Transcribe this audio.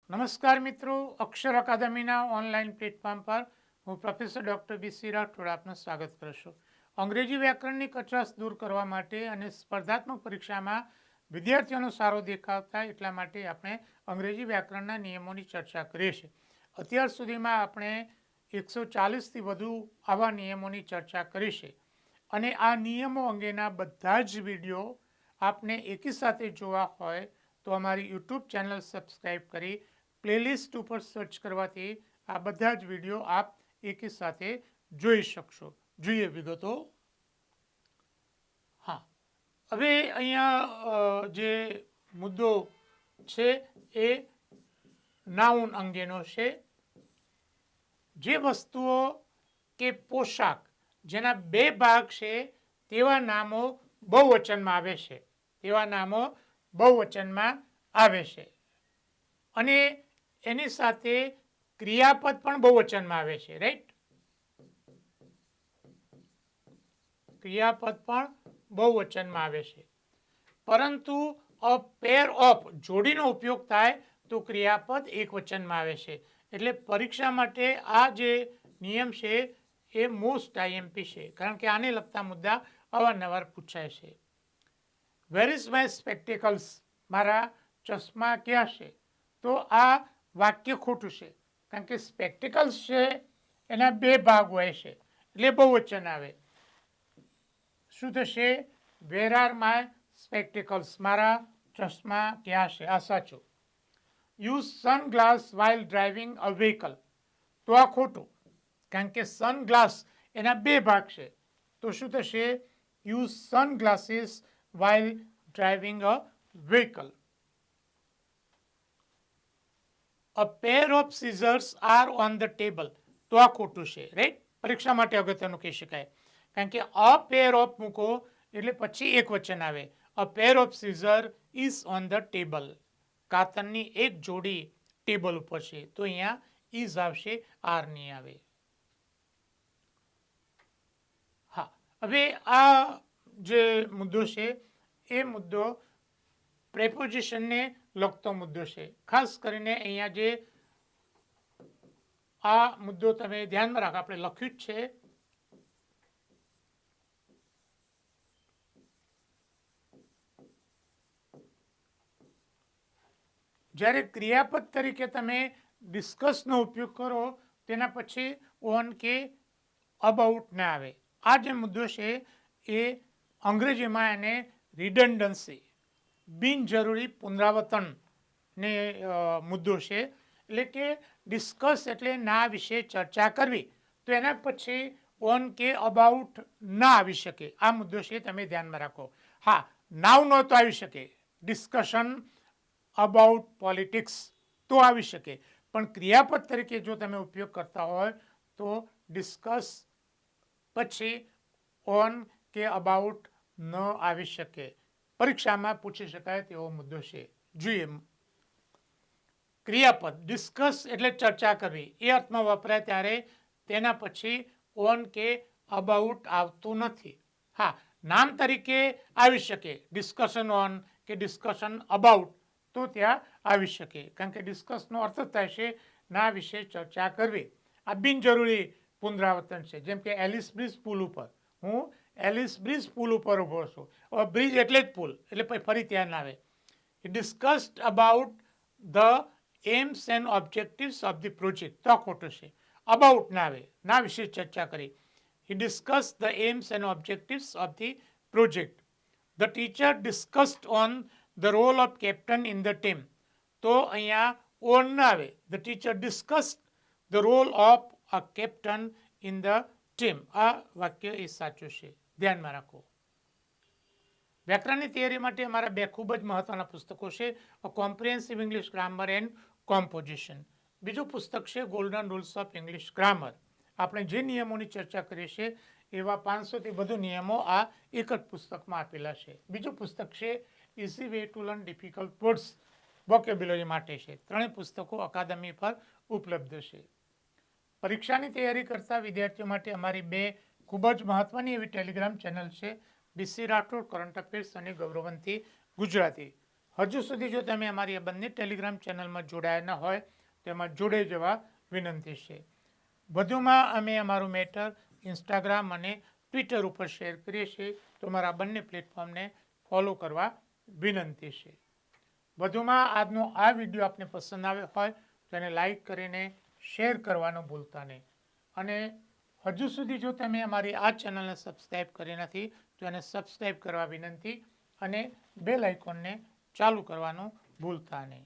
નમસ્કાર મિત્રો, અક્ષર અકાદમીના online platform પર હું પ્રોફેસર ડૉક્ટર બી.સી. રાઠોડ આપનું સ્વાગત કરું છું. અંગ્રેજી વ્યાકરણની કચાશ દૂર કરવા માટે અને સ્પર્ધાત્મક પરીક્ષામાં વિદ્યાર્થીઓનો સારો દેખાવ થાય એટલા માટે આપણે અંગ્રેજી વ્યાકરણના નિયમોની ચર્ચા કરીએ છીએ. અત્યાર સુધીમાં આપણે 140થી વધુ આવા નિયમોની ચર્ચા કરી છે અને આ નિયમો અંગેના બધા જ વિડીયો આપને એકી સાથે જોવા હોય તો અમારી યુટ્યુબ ચેનલ સબસ્ક્રાઈબ કરી પ્લેલિસ્ટ ઉપર સર્ચ કરવાથી આ બધા જ વિડીયો આપ એકી સાથે જોઈ શકશો. જોઈએ વિગતો. હા, હવે અહીંયા જે મુદ્દો છે એ નાઉન અંગેનો છે. જે વસ્તુઓ કે પોશાક જેના બે ભાગ છે તેવા નામો બહુવચનમાં આવે છે. અને એની સાથે ક્રિયાપદ પણ બહુવચનમાં આવે છે. રાઈટ, ક્રિયાપદ પણ બહુવચનમાં આવે છે. પરંતુ અ પેર ઓફ જોડીનો ઉપયોગ થાય તો ક્રિયાપદ એકવચનમાં આવે છે. એટલે પરીક્ષા માટે આ જે નિયમ છે એ મોસ્ટ આઈએમપી છે, કારણ કે આને લગતા મુદ્દા અવારનવાર પૂછાય છે. વેર ઇઝ માય સ્પેક્ટેકલ્સ, મારા ચશ્મા ક્યાં છે? તો આ વાક્ય ખોટું છે, કારણ કે સ્પેક્ટેકલ્સ છે એના બે ભાગ હોય છે એટલે બહુવચન આવે. શું થશે? વેર આર માય સ્પેક્ટેકલ્સ, મારા ચશ્મા ક્યાં છે? આ સાચું. Use sunglass while driving a vehicle, તો આ ખોટું, કારણ કે સનગ્લાસ એના બે ભાગ છે. તો શું થશે? Use sunglasses while driving a vehicle. A pair of scissors are on the table, તો આ ખોટું છે. રાઈટ, પરીક્ષા માટે અગત્યનું કહી શકાય, કારણ કે અ પેર ઓફ મૂકો એટલે પછી એક વચન આવે. A pair of scissor is on the table, કાતરની એક જોડી ટેબલ ઉપર છે, તો અહીંયા ઇઝ આવશે, આર નહીં આવે. હા, હવે આ જે મુદ્દો છે એ મુદ્દો પ્રેપોઝિશનને લગતો મુદ્દો છે. ખાસ કરીને અહીંયા જે આ મુદ્દો તમે ધ્યાનમાં રાખો, આપણે લખ્યું જ છે. જ્યારે ક્રિયાપદ તરીકે તમે ડિસ્કસનો ઉપયોગ કરો તેના પછી ઓન કે અબાઉટ ના આવે. આ જે મુદ્દો છે એ અંગ્રેજીમાં એને રિડન્ડન્સી, બિનજરૂરી પુનરાવર્તન ને મુદ્દો છે. એટલે કે ડિસ્કસ એટલે ના વિશે ચર્ચા કરવી, તો એના પછી ઓન કે અબાઉટ ના આવી શકે. આ મુદ્દો છે, તમે ધ્યાનમાં રાખો. હા, નાવ નહોતો આવી શકે, ડિસ્કશન અબાઉટ પોલિટિક્સ તો આવી શકે, પણ ક્રિયાપદ તરીકે જો તમે ઉપયોગ કરતા હોય તો ડિસ્કસ પછી ઓન કે અબાઉટ ન આવી શકે. પરીક્ષામાં પૂછી શકાય તેવો મુદ્દો છે. જોઈએ, ક્રિયાપદ ડિસ્કસ એટલે ચર્ચા કરવી, એ અર્થમાં વપરાય ત્યારે તેના પછી ઓન કે અબાઉટ આવતું નથી. હા, નામ તરીકે આવી શકે, ડિસ્કશન ઓન કે ડિસ્કશન અબાઉટ, તો ત્યાં આવી શકે, કારણ કે ડિસ્કસનો અર્થ થાય છે ના વિશે ચર્ચા કરવી. આ બિનજરૂરી પુનરાવર્તન છે. જેમ કે એલિસ બ્રિજ પુલ ઉપર, હું એલિસ બ્રિજ પુલ ઉપર ઊભો છું. હવે બ્રિજ એટલે જ પુલ, એટલે ફરી ત્યાં ના આવે. Discussed about the aims and objectives of the project, તો ખોટું છે. અબાઉટ ના આવે, ના વિશે ચર્ચા કરી. He discussed the aims and objectives of the project. The teacher discussed on the role of captain in the team. તો અહીંયા ઓન ના આવે. The teacher discussed the role of a captain in the team. આ વાક્ય એ સાચું છે, ધ્યાનમાં રાખો. વ્યાકરણની તૈયારી માટે અમારા બે ખૂબ જ મહત્વના પુસ્તકો છે, comprehensive English grammar and composition. બીજું પુસ્તક છે golden rules of English grammar. આપણે જે નિયમોની ચર્ચા કરીએ છીએ એવા 500થી વધુ નિયમો આ એક જ પુસ્તકમાં આપેલા છે. બીજું પુસ્તક છે easy way to learn difficult words, vocabulary માટે છે. ત્રણેય પુસ્તકો અકાદમી પર ઉપલબ્ધ છે. પરીક્ષાની તૈયારી કરતા વિદ્યાર્થીઓ માટે અમારી બે ખૂબ જ મહત્વની એવી ટેલિગ્રામ ચેનલ છે, બી.સી. રાઠોડ કરંટ અફેર્સ અને ગૌરવંતી ગુજરાતી. હજુ સુધી જો તમે અમારી આ બંને ટેલિગ્રામ ચેનલમાં જોડાયા ન હોય તો એમાં જોડે જવા વિનંતી છે. વધુમાં અમે અમારું મેટર ઇન્સ્ટાગ્રામ અને ટ્વિટર ઉપર શેર કરીએ છીએ, તો અમારા બંને પ્લેટફોર્મને ફોલો કરવા વિનંતી છે. વધુમાં આજનો આ વિડીયો આપને પસંદ આવ્યો હોય તો એને લાઈક કરીને શેર કરવાનું ભૂલતા નહીં. અને હજુ સુધી જો તમે અમારી આ ચેનલને સબસ્ક્રાઈબ કરી નથી તો એને સબસ્ક્રાઈબ કરવા વિનંતી અને બેલ આઇકોનને ચાલુ કરવાનું ભૂલતા નહીં.